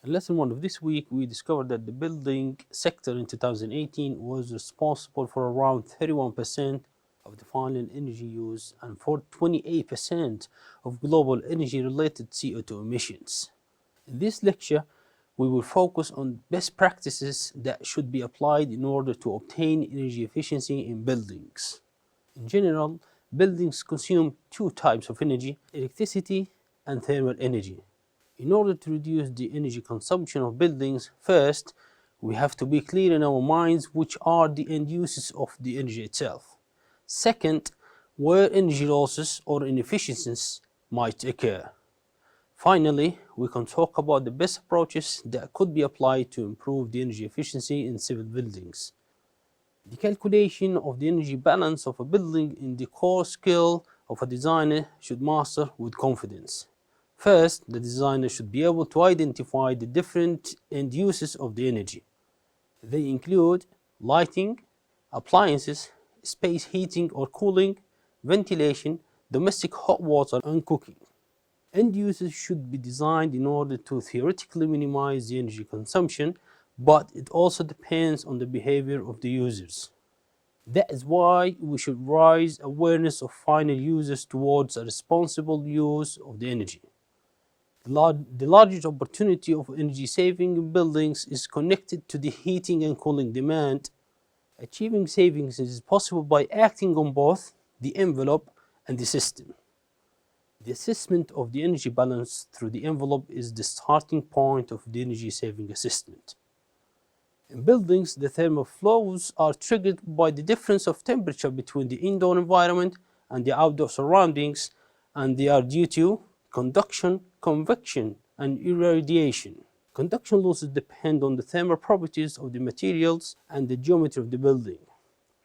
In lesson 1 of this week, we discovered that the building sector in 2018 was responsible for around 31% of the final energy use and for 28% of global energy-related CO2 emissions. In this lecture, we will focus on best practices that should be applied in order to obtain energy efficiency in buildings. In general, buildings consume two types of energy: electricity and thermal energy. In order to reduce the energy consumption of buildings, first, we have to be clear in our minds which are the end uses of the energy itself. Second, where energy losses or inefficiencies might occur. Finally, we can talk about the best approaches that could be applied to improve the energy efficiency in civil buildings. The calculation of the energy balance of a building is the core skill of a designer should master with confidence. First, the designer should be able to identify the different end uses of the energy. They include lighting, appliances, space heating or cooling, ventilation, domestic hot water, and cooking. End uses should be designed in order to theoretically minimize the energy consumption, but it also depends on the behavior of the users. That is why we should raise awareness of final users towards a responsible use of the energy. The largest opportunity of energy saving in buildings is connected to the heating and cooling demand. Achieving savings is possible by acting on both the envelope and the system. The assessment of the energy balance through the envelope is the starting point of the energy saving assessment. In buildings, the thermal flows are triggered by the difference of temperature between the indoor environment and the outdoor surroundings, and they are due to conduction, convection, and irradiation. Conduction losses depend on the thermal properties of the materials and the geometry of the building.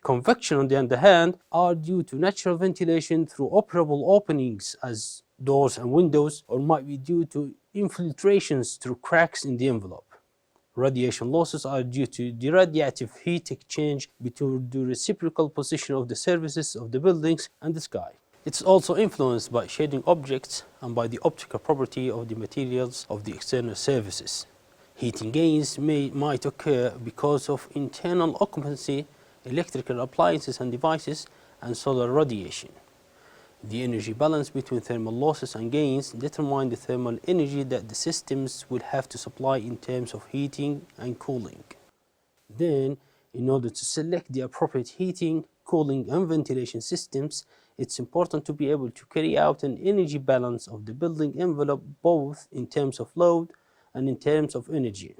Convection, on the other hand, are due to natural ventilation through operable openings as doors and windows, or might be due to infiltrations through cracks in the envelope. Radiation losses are due to the radiative heat exchange between the reciprocal position of the surfaces of the buildings and the sky. It's also influenced by shading objects and by the optical property of the materials of the external surfaces. Heating gains might occur because of internal occupancy, electrical appliances and devices, and solar radiation. The energy balance between thermal losses and gains determine the thermal energy that the systems will have to supply in terms of heating and cooling. Then, in order to select the appropriate heating, cooling, and ventilation systems, it's important to be able to carry out an energy balance of the building envelope both in terms of load and in terms of energy.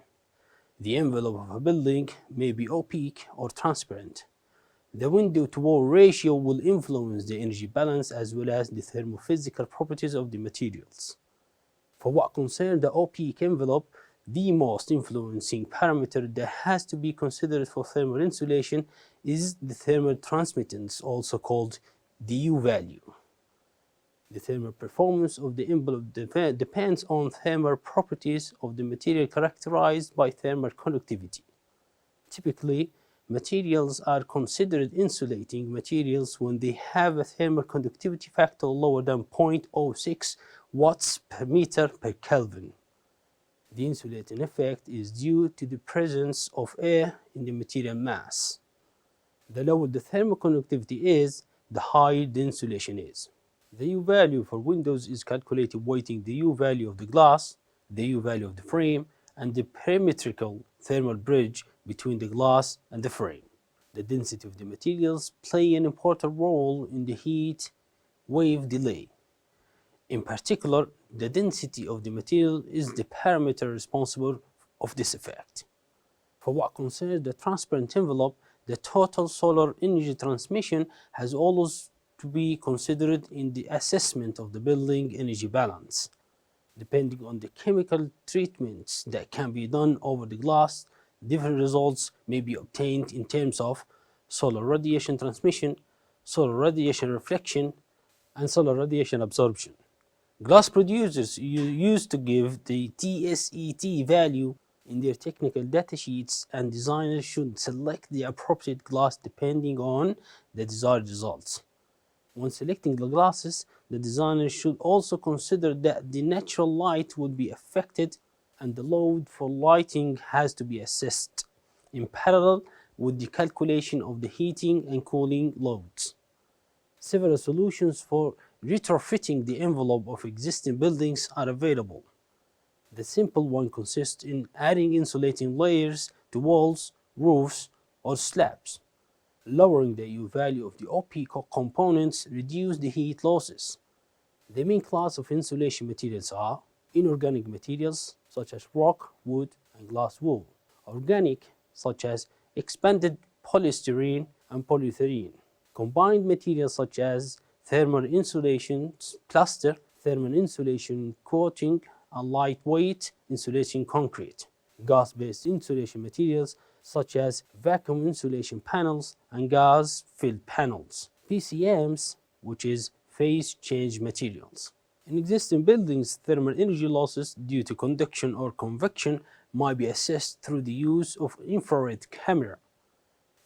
The envelope of a building may be opaque or transparent. The window-to-wall ratio will influence the energy balance as well as the thermophysical properties of the materials. For what concerns the opaque envelope, the most influencing parameter that has to be considered for thermal insulation is the thermal transmittance, also called the U value. The thermal performance of the envelope depends on thermal properties of the material characterized by thermal conductivity. Typically, materials are considered insulating materials when they have a thermal conductivity factor lower than 0.06 watts per meter per Kelvin. The insulating effect is due to the presence of air in the material mass. The lower the thermal conductivity is, the higher the insulation is. The U value for windows is calculated weighting the U value of the glass, the U value of the frame, and the perimetrical thermal bridge between the glass and the frame. The density of the materials play an important role in the heat wave delay. In particular, the density of the material is the parameter responsible of this effect. For what concerns the transparent envelope, the total solar energy transmission has always to be considered in the assessment of the building energy balance. Depending on the chemical treatments that can be done over the glass, different results may be obtained in terms of solar radiation transmission, solar radiation reflection, and solar radiation absorption. Glass producers used to give the TSET value in their technical datasheets, and designers should select the appropriate glass depending on the desired results. When selecting the glasses, the designer should also consider that the natural light would be affected and the load for lighting has to be assessed in parallel with the calculation of the heating and cooling loads. Several solutions for retrofitting the envelope of existing buildings are available. The simple one consists in adding insulating layers to walls, roofs, or slabs. Lowering the U value of the OP components reduce the heat losses. The main class of insulation materials are inorganic materials such as rock, wood, and glass wool, organic such as expanded polystyrene and polyethylene, combined materials such as thermal insulation plaster, thermal insulation coating, and lightweight insulation concrete, gas-based insulation materials such as vacuum insulation panels and gas-filled panels, PCMs, which is phase change materials. In existing buildings, thermal energy losses due to conduction or convection might be assessed through the use of infrared camera.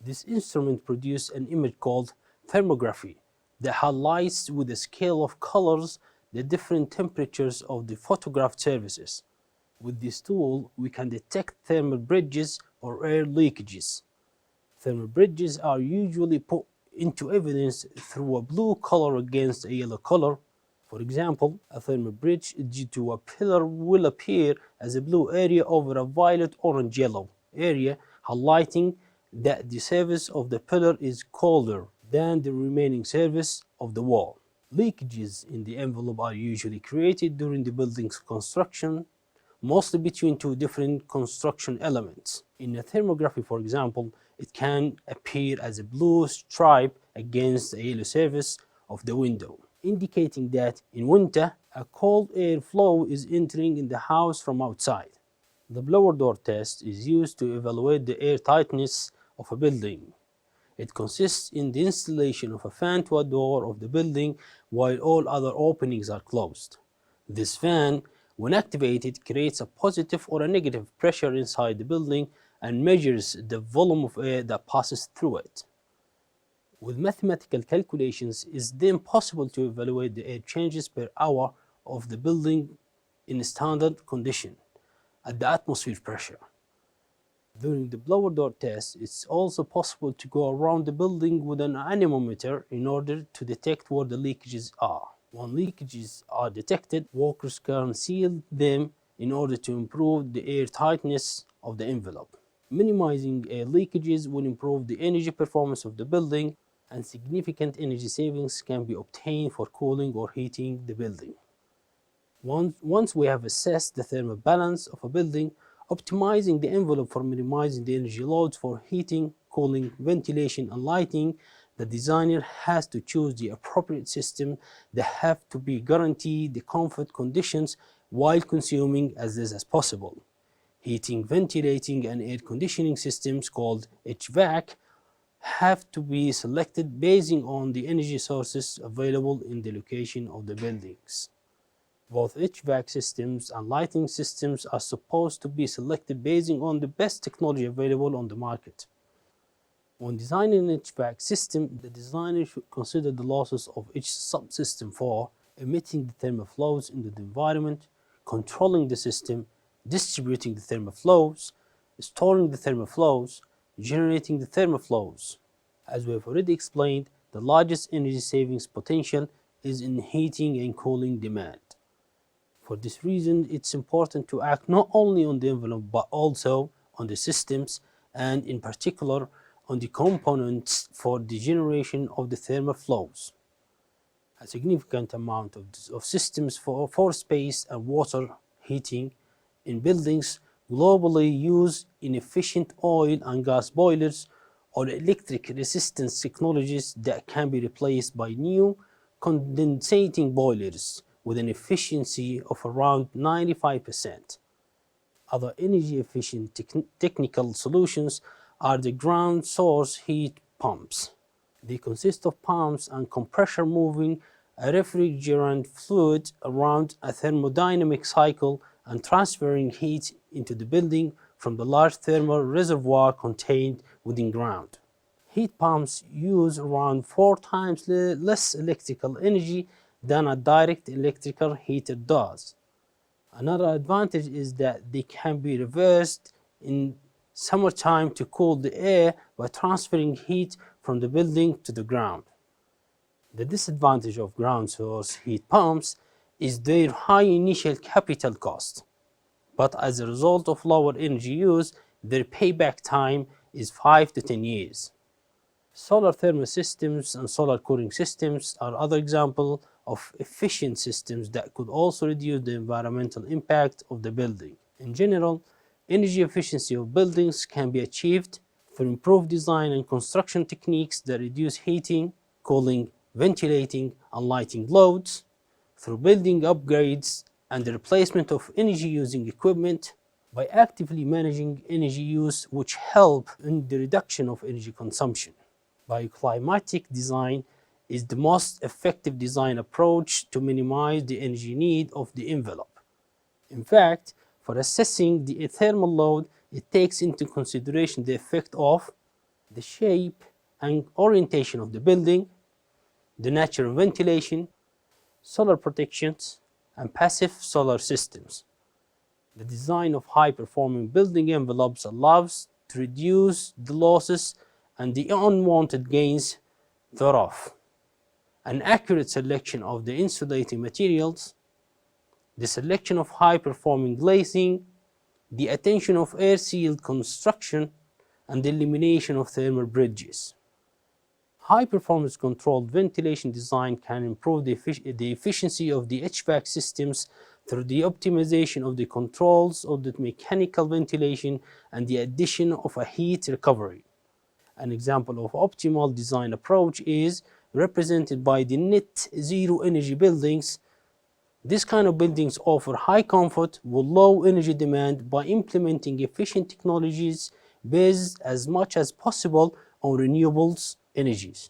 This instrument produces an image called thermography that highlights with a scale of colors the different temperatures of the photographed surfaces. With this tool, we can detect thermal bridges or air leakages. Thermal bridges are usually put into evidence through a blue color against a yellow color. For example, a thermal bridge due to a pillar will appear as a blue area over a violet orange yellow area, highlighting that the surface of the pillar is colder than the remaining surface of the wall. Leakages in the envelope are usually created during the building's construction, mostly between two different construction elements. In a thermography, for example, it can appear as a blue stripe against the yellow surface of the window, indicating that in winter, a cold air flow is entering in the house from outside. The blower door test is used to evaluate the air tightness of a building. It consists in the installation of a fan to a door of the building while all other openings are closed. This fan, when activated, creates a positive or a negative pressure inside the building and measures the volume of air that passes through it. With mathematical calculations, it is then possible to evaluate the air changes per hour of the building in standard condition at the atmosphere pressure. During the blower door test, it's also possible to go around the building with an anemometer in order to detect where the leakages are. When leakages are detected, workers can seal them in order to improve the air tightness of the envelope. Minimizing air leakages will improve the energy performance of the building, and significant energy savings can be obtained for cooling or heating the building. Once we have assessed the thermal balance of a building, optimizing the envelope for minimizing the energy loads for heating, cooling, ventilation, and lighting, the designer has to choose the appropriate system that have to be guaranteed the comfort conditions while consuming as less as possible. Heating, ventilating, and air conditioning systems called HVAC have to be selected based on the energy sources available in the location of the buildings. Both HVAC systems and lighting systems are supposed to be selected based on the best technology available on the market. When designing an HVAC system, the designer should consider the losses of each subsystem for emitting the thermal flows into the environment, controlling the system, distributing the thermal flows, storing the thermal flows, generating the thermal flows. As we have already explained, the largest energy savings potential is in heating and cooling demand. For this reason, it's important to act not only on the envelope but also on the systems and in particular on the components for the generation of the thermal flows. A significant amount of systems for space and water heating in buildings globally use inefficient oil and gas boilers or electric resistance technologies that can be replaced by new condensating boilers with an efficiency of around 95%. Other energy efficient technical solutions are the ground source heat pumps. They consist of pumps and compressor moving a refrigerant fluid around a thermodynamic cycle and transferring heat into the building from the large thermal reservoir contained within ground. Heat pumps use around 4 times less electrical energy than a direct electrical heater does. Another advantage is that they can be reversed in summertime to cool the air by transferring heat from the building to the ground. The disadvantage of ground source heat pumps is their high initial capital cost, but as a result of lower energy use, their payback time is 5 to 10 years. Solar thermal systems and solar cooling systems are other examples of efficient systems that could also reduce the environmental impact of the building. In general, energy efficiency of buildings can be achieved through improved design and construction techniques that reduce heating, cooling, ventilating, and lighting loads, through building upgrades and the replacement of energy-using equipment, by actively managing energy use, which help in the reduction of energy consumption. Bioclimatic design is the most effective design approach to minimize the energy need of the envelope. In fact, for assessing the thermal load, it takes into consideration the effect of the shape and orientation of the building, the natural ventilation, solar protections, and passive solar systems. The design of high-performing building envelopes allows to reduce the losses and the unwanted gains thereof. An accurate selection of the insulating materials, the selection of high-performing glazing, the attention of air-sealed construction, and the elimination of thermal bridges. High-performance controlled ventilation design can improve the efficiency of the HVAC systems through the optimization of the controls of the mechanical ventilation and the addition of a heat recovery. An example of optimal design approach is represented by the net zero energy buildings. This kind of buildings offer high comfort with low energy demand by implementing efficient technologies based as much as possible on renewables energies.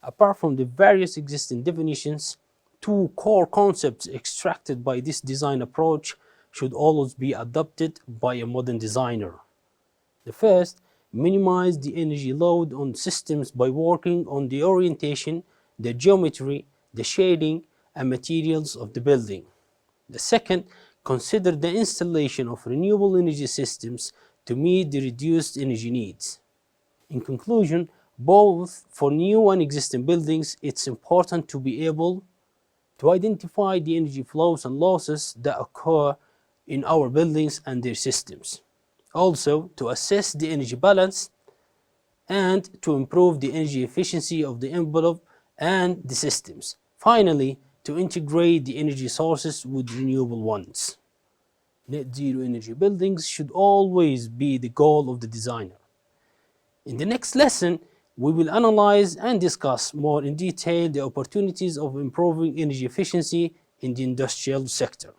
Apart from the various existing definitions, two core concepts extracted by this design approach should always be adopted by a modern designer. The first, minimize the energy load on systems by working on the orientation, the geometry, the shading, and materials of the building. The second, consider the installation of renewable energy systems to meet the reduced energy needs. In conclusion, both for new and existing buildings, it's important to be able to identify the energy flows and losses that occur in our buildings and their systems. Also, to assess the energy balance and to improve the energy efficiency of the envelope and the systems. Finally, to integrate the energy sources with renewable ones. Net zero energy buildings should always be the goal of the designer. In the next lesson, we will analyze and discuss more in detail the opportunities of improving energy efficiency in the industrial sector.